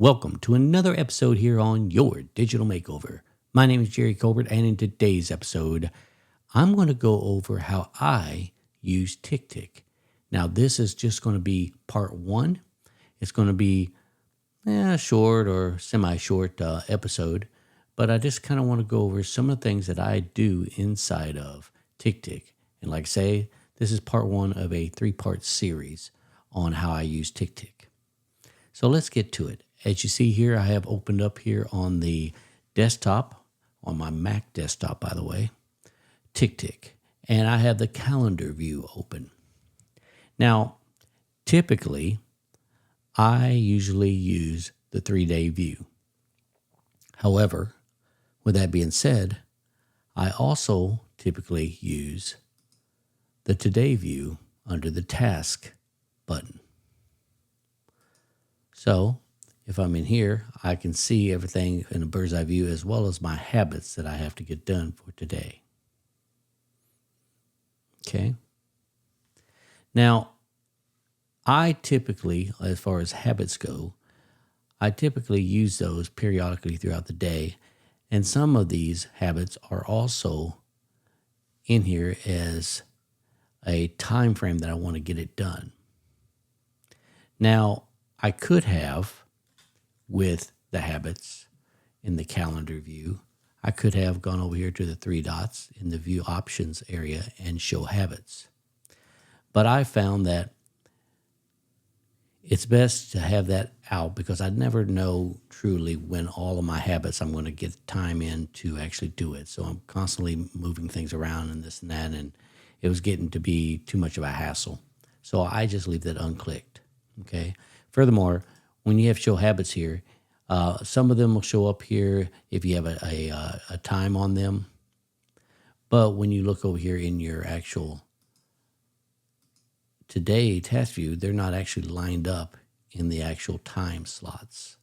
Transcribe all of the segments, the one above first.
Welcome to another episode here on Your Digital Makeover. My name is Jerry Colbert, and in today's episode, I'm going to go over how I use TickTick. Now, this is just going to be part one. It's going to be a short or semi-short episode, but I just kind of want to go over some of the things that I do inside of TickTick. And like I say, this is part one of a three-part series on how I use TickTick. So let's get to it. As you see here, I have opened up here on the desktop, on my Mac desktop, by the way, TickTick. And I have the calendar view open. Now, typically, I usually use the 3-day view. However, with that being said, I also typically use the today view under the task button. So if I'm in here, I can see everything in a bird's eye view as well as my habits that I have to get done for today. Okay. Now, I typically, as far as habits go, I typically use those periodically throughout the day. And some of these habits are also in here as a time frame that I want to get it done. Now, I could have, with the habits in the calendar view, I could have gone over here to the three dots in the view options area and show habits. But I found that it's best to have that out because I never know truly when all of my habits I'm going to get time in to actually do it. So I'm constantly moving things around and this and that, and it was getting to be too much of a hassle. So I just leave that unclicked, okay? Furthermore, when you have show habits here, some of them will show up here if you have a time on them. But when you look over here in your actual today task view, they're not actually lined up in the actual time slots.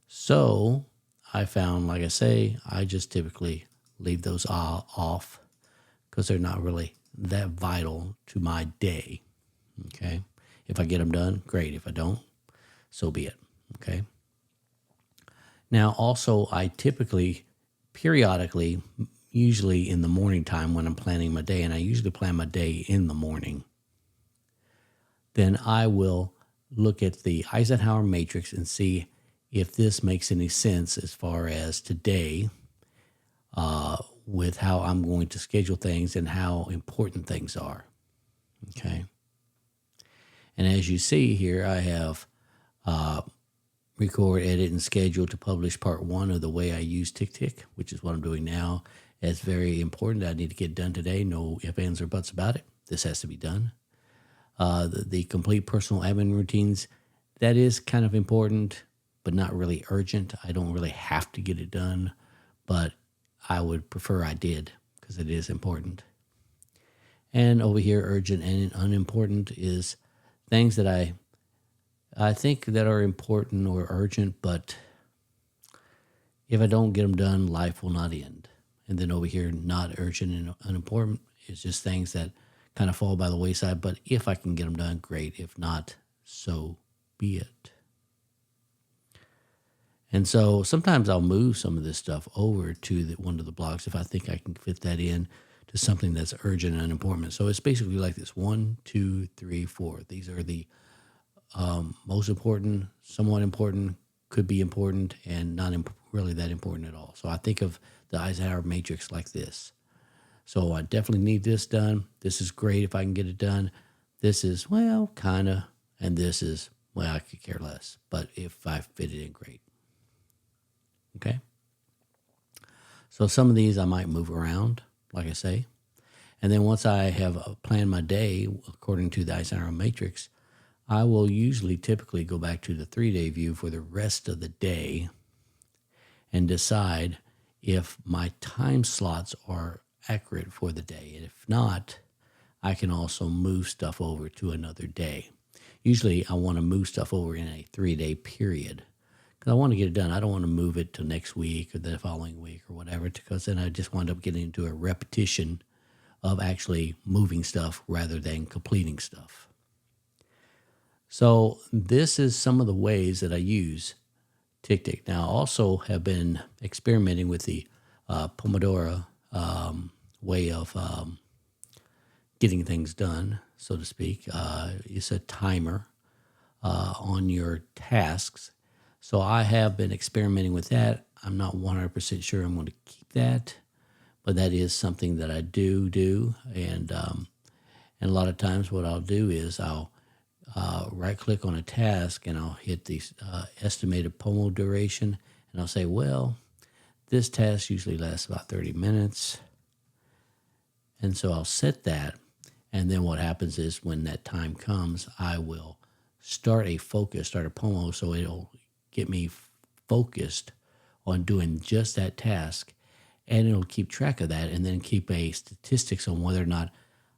So I found, like I say, I just typically leave those off because they're not really that vital to my day. Okay. If I get them done, great. If I don't, so be it. Okay. Now, also, I typically, periodically, usually in the morning time when I'm planning my day, and I usually plan my day in the morning, then I will look at the Eisenhower Matrix and see if this makes any sense as far as today with how I'm going to schedule things and how important things are. Okay. And as you see here, I have record, edit, and schedule to publish part one of the way I use TickTick, which is what I'm doing now. It's very important. I need to get done today. No ifs, ands, or buts about it. This has to be done. The complete personal admin routines, that is kind of important, but not really urgent. I don't really have to get it done, but I would prefer I did because it is important. And over here, urgent and unimportant is things that I think that are important or urgent, but if I don't get them done, life will not end. And then over here, not urgent and unimportant is just things that kind of fall by the wayside. But if I can get them done, great. If not, so be it. And so sometimes I'll move some of this stuff over to one of the blocks if I think I can fit that in to something that's urgent and unimportant. So it's basically like this: 1, 2, 3, 4. These are the most important, somewhat important, could be important, and not really that important at all. So I think of the Eisenhower Matrix like this. So I definitely need this done. This is great if I can get it done. This is, well, kind of. And this is, well, I could care less. But if I fit it in, great. Okay? So some of these I might move around, like I say. And then once I have planned my day according to the Eisenhower Matrix, I will usually typically go back to the 3-day view for the rest of the day and decide if my time slots are accurate for the day. And if not, I can also move stuff over to another day. Usually I want to move stuff over in a 3-day period because I want to get it done. I don't want to move it to next week or the following week or whatever, because then I just wind up getting into a repetition of actually moving stuff rather than completing stuff. So this is some of the ways that I use TickTick. Now, I also have been experimenting with the Pomodoro way of getting things done, so to speak. It's a timer on your tasks. So I have been experimenting with that. I'm not 100% sure I'm going to keep that, but that is something that I do. And a lot of times what I'll do is I'll right click on a task and I'll hit the estimated Pomo duration, and I'll say, well, this task usually lasts about 30 minutes. And so I'll set that. And then what happens is when that time comes, I will start a Pomo, so it'll get me focused on doing just that task. And it'll keep track of that and then keep a statistics on whether or not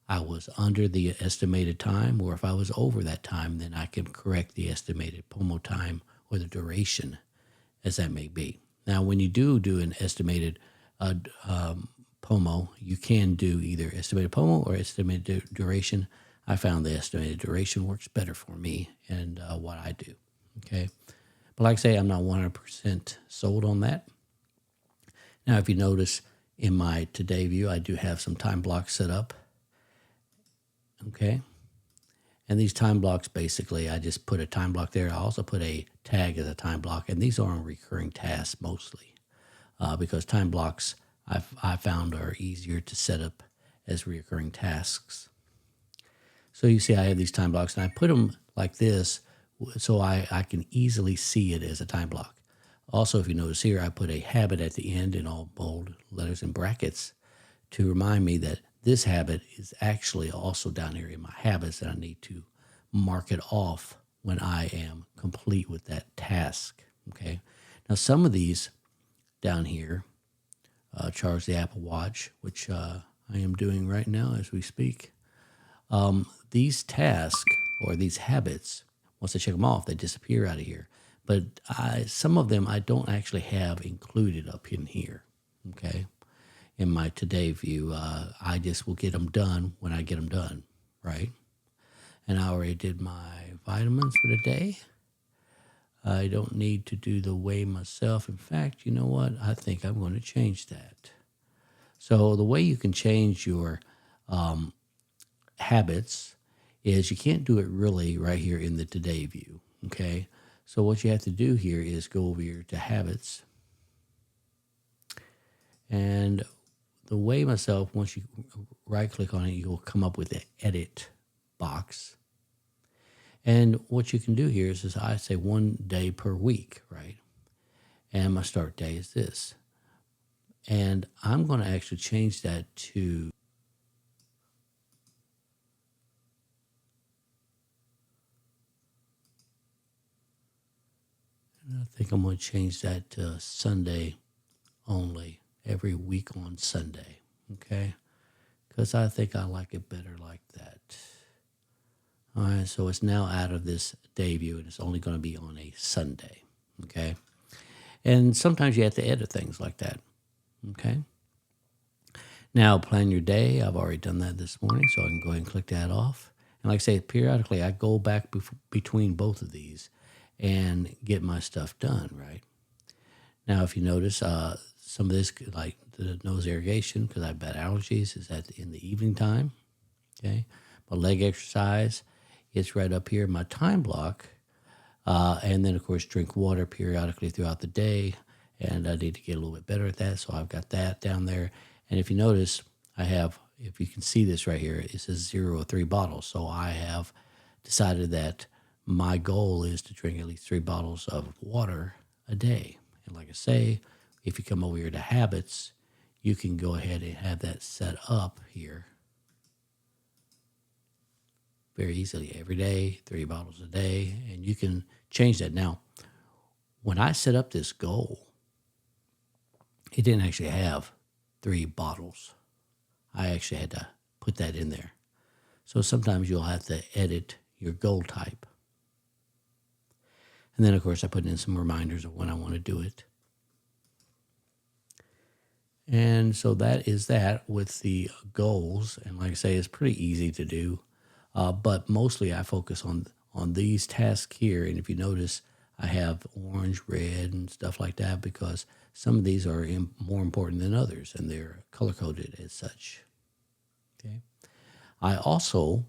I was under the estimated time, or if I was over that time, then I can correct the estimated Pomo time or the duration, as that may be. Now, when you do an estimated Pomo, you can do either estimated Pomo or estimated duration. I found the estimated duration works better for me and what I do, okay? But like I say, I'm not 100% sold on that. Now, if you notice in my Today view, I do have some time blocks set up, okay? And these time blocks, basically, I just put a time block there. I also put a tag as a time block, and these are on recurring tasks mostly because time blocks I found are easier to set up as recurring tasks. So you see I have these time blocks, and I put them like this so I can easily see it as a time block. Also, if you notice here, I put a habit at the end in all bold letters and brackets to remind me that this habit is actually also down here in my habits, and I need to mark it off when I am complete with that task, okay? Now, some of these down here, charge the Apple Watch, which I am doing right now as we speak. These tasks or these habits, once I check them off, they disappear out of here. But some of them I don't actually have included up in here, okay? In my Today view, I just will get them done when I get them done, right? And I already did my vitamins for the day. I don't need to do the weigh myself. In fact, you know what? I think I'm going to change that. So the way you can change your habits is you can't do it really right here in the Today view, okay? So what you have to do here is go over here to habits. And the weigh myself, once you right click on it, you'll come up with the edit box. And what you can do here is I say 1 day per week, right? And my start day is this. And I'm going to actually change that to I think I'm going to change that to Sunday only, every week on Sunday, okay? Because I think I like it better like that. All right, so it's now out of this day view, and it's only going to be on a Sunday, okay? And sometimes you have to edit things like that, okay? Now, plan your day. I've already done that this morning, so I can go ahead and click that off. And like I say, periodically, I go back between both of these and get my stuff done, right? Now, if you notice, some of this, like the nose irrigation, because I have bad allergies, is in the evening time, okay? My leg exercise, it's right up here in my time block. And then, of course, drink water periodically throughout the day, and I need to get a little bit better at that, so I've got that down there. And if you notice, I have, if you can see this right here, it says 0 or 3 bottles. So I have decided that my goal is to drink at least 3 bottles of water a day. And like I say, if you come over here to habits, you can go ahead and have that set up here very easily. Every day, 3 bottles a day, and you can change that. Now, when I set up this goal, it didn't actually have 3 bottles. I actually had to put that in there. So sometimes you'll have to edit your goal type. And then, of course, I put in some reminders of when I want to do it. And so that is that with the goals. And like I say, it's pretty easy to do. But mostly I focus on these tasks here. And if you notice, I have orange, red, and stuff like that because some of these are more important than others, and they're color-coded as such. Okay. I also,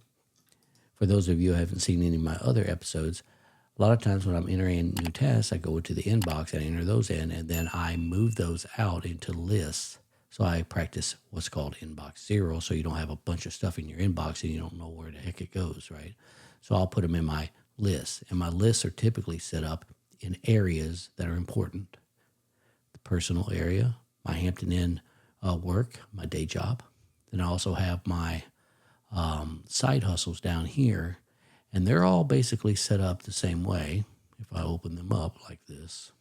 for those of you who haven't seen any of my other episodes, a lot of times when I'm entering new tasks, I go to the inbox and enter those in, and then I move those out into lists. So I practice what's called inbox zero, so you don't have a bunch of stuff in your inbox and you don't know where the heck it goes, right? So I'll put them in my lists, and my lists are typically set up in areas that are important. The personal area, my Hampton Inn work, my day job. Then I also have my side hustles down here, and they're all basically set up the same way. If I open them up like this,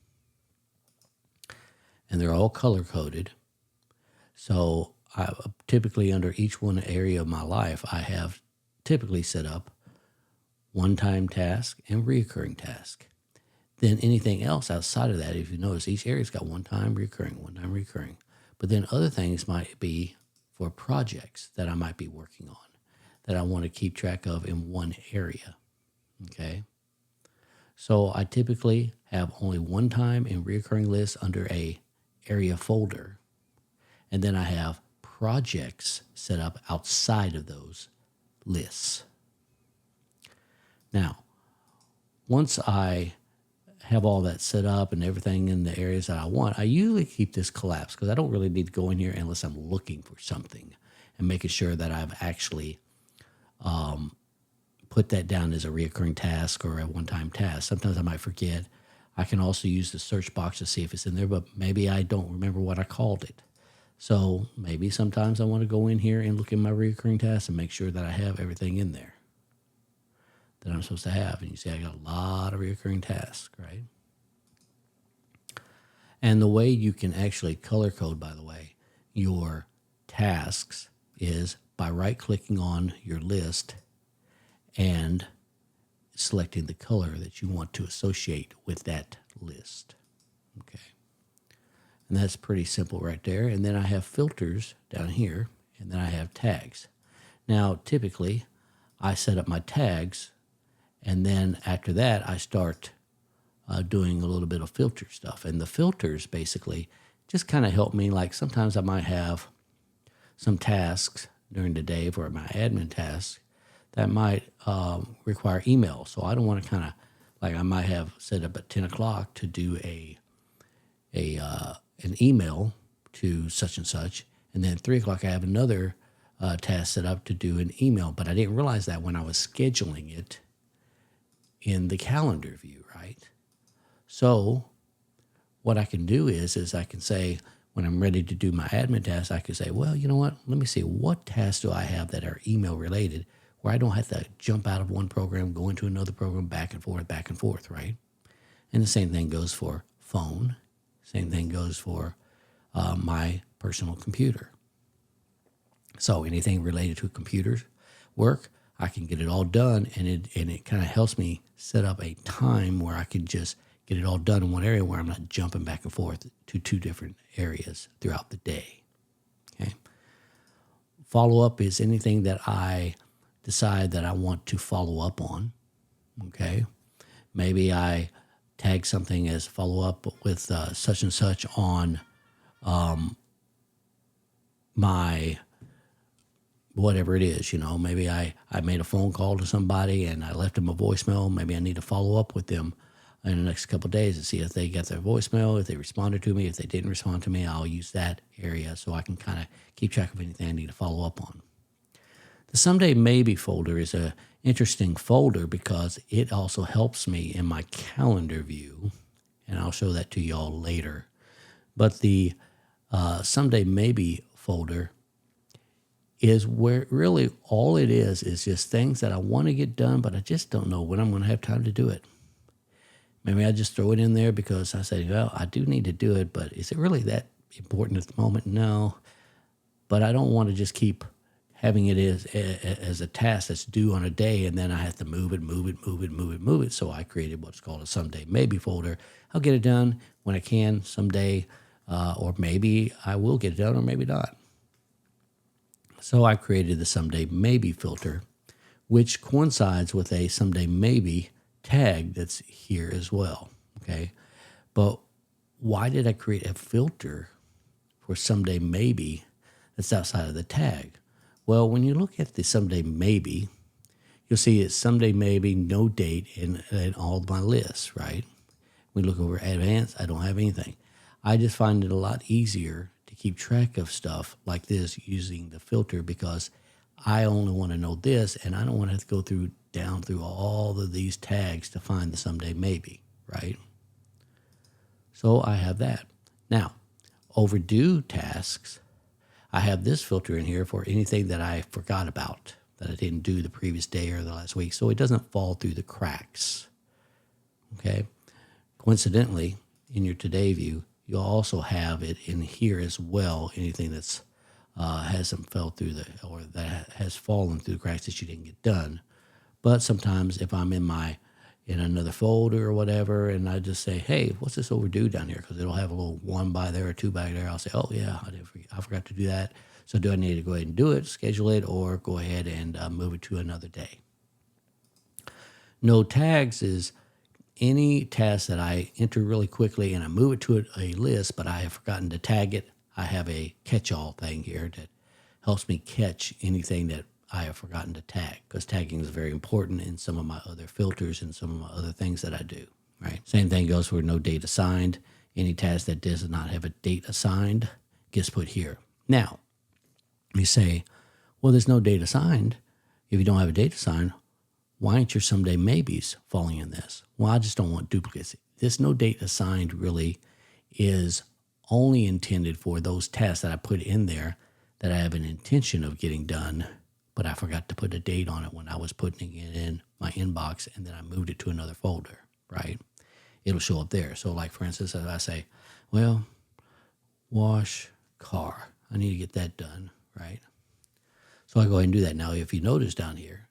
and they're all color-coded. So I typically under each one area of my life, I have typically set up one-time task and recurring task. Then anything else outside of that, if you notice, each area's got one-time recurring. But then other things might be for projects that I might be working on that I want to keep track of in one area, okay? So I typically have only one-time and recurring lists under a area folder, and then I have projects set up outside of those lists. Now, once I have all that set up and everything in the areas that I want, I usually keep this collapsed because I don't really need to go in here unless I'm looking for something and making sure that I've actually put that down as a recurring task or a one-time task. Sometimes I might forget. I can also use the search box to see if it's in there, but maybe I don't remember what I called it. So maybe sometimes I want to go in here and look at my recurring tasks and make sure that I have everything in there that I'm supposed to have. And you see I got a lot of recurring tasks, right? And the way you can actually color code, by the way, your tasks is by right-clicking on your list and selecting the color that you want to associate with that list. Okay. And that's pretty simple right there. And then I have filters down here, and then I have tags. Now, typically, I set up my tags, and then after that, I start doing a little bit of filter stuff. And the filters basically just kind of help me. Like sometimes I might have some tasks during the day for my admin tasks that might require email. So I don't want to kind of, like I might have set up at 10 o'clock to do an email to such and such. And then at 3 o'clock, I have another task set up to do an email. But I didn't realize that when I was scheduling it in the calendar view, right? So what I can do is I can say, when I'm ready to do my admin tasks, I can say, well, you know what? Let me see, what tasks do I have that are email related where I don't have to jump out of one program, go into another program, back and forth, right? And the same thing goes for phone. Same thing goes for my personal computer. So anything related to computers work, I can get it all done, and it kind of helps me set up a time where I can just get it all done in one area where I'm not jumping back and forth to two different areas throughout the day. Okay. Follow-up is anything that I decide that I want to follow up on. Okay. Maybe I tag something as follow-up with such and such on my whatever it is, maybe I made a phone call to somebody and I left them a voicemail. Maybe I need to follow up with them in the next couple of days to see if they got their voicemail, if they responded to me. If they didn't respond to me, I'll use that area so I can kind of keep track of anything I need to follow up on. The Someday Maybe folder is an interesting folder because it also helps me in my calendar view, and I'll show that to y'all later. But the Someday Maybe folder is where really all it is just things that I want to get done, but I just don't know when I'm going to have time to do it. Maybe I just throw it in there because I say, well, I do need to do it, but is it really that important at the moment? No. But I don't want to just keep having it as a task that's due on a day, and then I have to move it. So I created what's called a Someday Maybe folder. I'll get it done when I can someday, or maybe I will get it done or maybe not. So I created the Someday Maybe filter, which coincides with a Someday Maybe tag that's here as well. okay? But why did I create a filter for someday maybe that's outside of the tag? Well, when you look at the someday maybe, you'll see it's someday maybe, no date in all of my lists, right? We look over advanced, I don't have anything. I just find it a lot easier to keep track of stuff like this using the filter because I only want to know this and I don't want to have to go down through all of these tags to find the someday maybe, right? So I have that. Now, overdue tasks, I have this filter in here for anything that I forgot about, that I didn't do the previous day or the last week, so it doesn't fall through the cracks, okay? Coincidentally, in your today view, you'll also have it in here as well, anything that's hasn't fell through or that has fallen through the cracks that you didn't get done. But sometimes if I'm in another folder or whatever, and I just say, hey, what's this overdue down here? Because it'll have a little 1 by there or 2 by there. I'll say, oh, yeah, I forgot to do that. So do I need to go ahead and do it, schedule it, or go ahead and move it to another day? No tags is any task that I enter really quickly and I move it to a list, but I have forgotten to tag it. I have a catch-all thing here that helps me catch anything that I have forgotten to tag, because tagging is very important in some of my other filters and some of my other things that I do, right? Same thing goes for no date assigned. Any task that does not have a date assigned gets put here. Now, you say, well, there's no date assigned. If you don't have a date assigned, why aren't your someday maybes falling in this? Well, I just don't want duplicates. This no date assigned really is only intended for those tasks that I put in there that I have an intention of getting done, but I forgot to put a date on it when I was putting it in my inbox, and then I moved it to another folder, right? It'll show up there. So like, for instance, if I say, well, wash car, I need to get that done, right? So I go ahead and do that. Now, if you notice down here,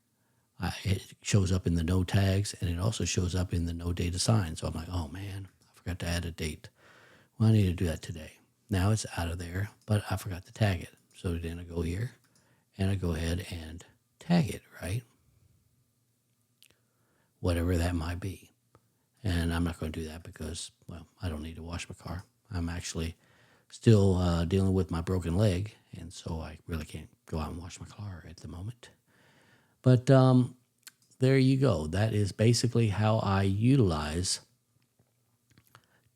it shows up in the no tags, and it also shows up in the no date assigned. So I'm like, oh man, I forgot to add a date. Well, I need to do that today. Now it's out of there, but I forgot to tag it. So then I go here, and I go ahead and tag it, right? Whatever that might be. And I'm not going to do that because, well, I don't need to wash my car. I'm actually still dealing with my broken leg, and so I really can't go out and wash my car at the moment. But there you go. That is basically how I utilize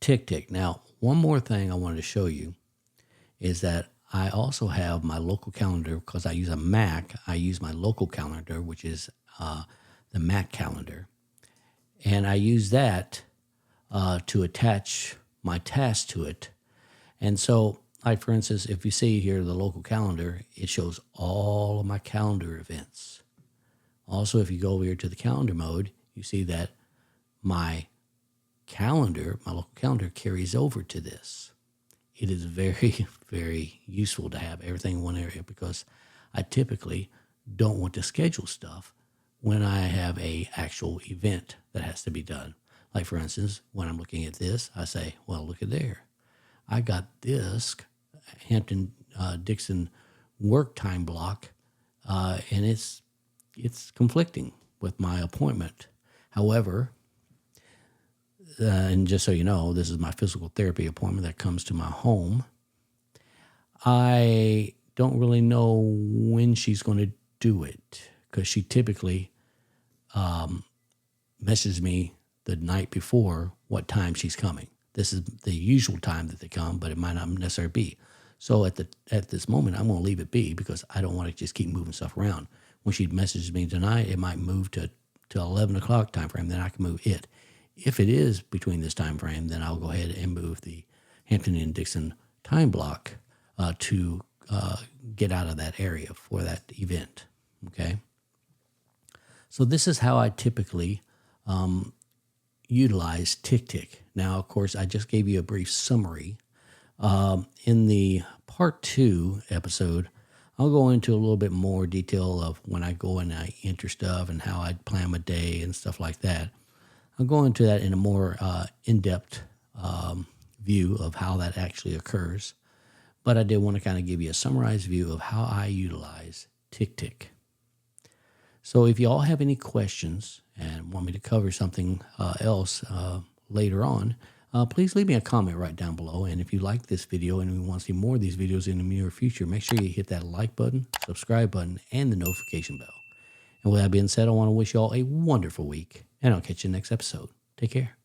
TickTick. Now, one more thing I wanted to show you is that I also have my local calendar. Because I use a Mac, I use my local calendar, which is the Mac calendar. And I use that to attach my tasks to it. And so, like for instance, if you see here the local calendar, it shows all of my calendar events. Also, if you go over here to the calendar mode, you see that my calendar, my local calendar, carries over to this. It is very, very useful to have everything in one area because I typically don't want to schedule stuff when I have a actual event that has to be done. Like for instance, when I'm looking at this, I say, well, look at there. I got this Hampton-Dixon work time block, and it's conflicting with my appointment. However, and just so you know, this is my physical therapy appointment that comes to my home. I don't really know when she's going to do it because she typically messages me the night before what time she's coming. This is the usual time that they come, but it might not necessarily be. So at this moment, I'm going to leave it be because I don't want to just keep moving stuff around. When she messages me tonight, it might move to 11 o'clock time frame, then I can move it. If it is between this time frame, then I'll go ahead and move the Hampton and Dixon time block to get out of that area for that event, okay? So this is how I typically utilize TickTick. Now, of course, I just gave you a brief summary. In the part 2 episode, I'll go into a little bit more detail of when I go and I enter stuff and how I plan my day and stuff like that. I'll go into that in a more in-depth view of how that actually occurs. But I did want to kind of give you a summarized view of how I utilize TickTick. So if you all have any questions and want me to cover something else, later on, please leave me a comment right down below. And if you like this video and you want to see more of these videos in the near future, make sure you hit that like button, subscribe button, and the notification bell. And with that being said, I want to wish you all a wonderful week, and I'll catch you next episode. Take care.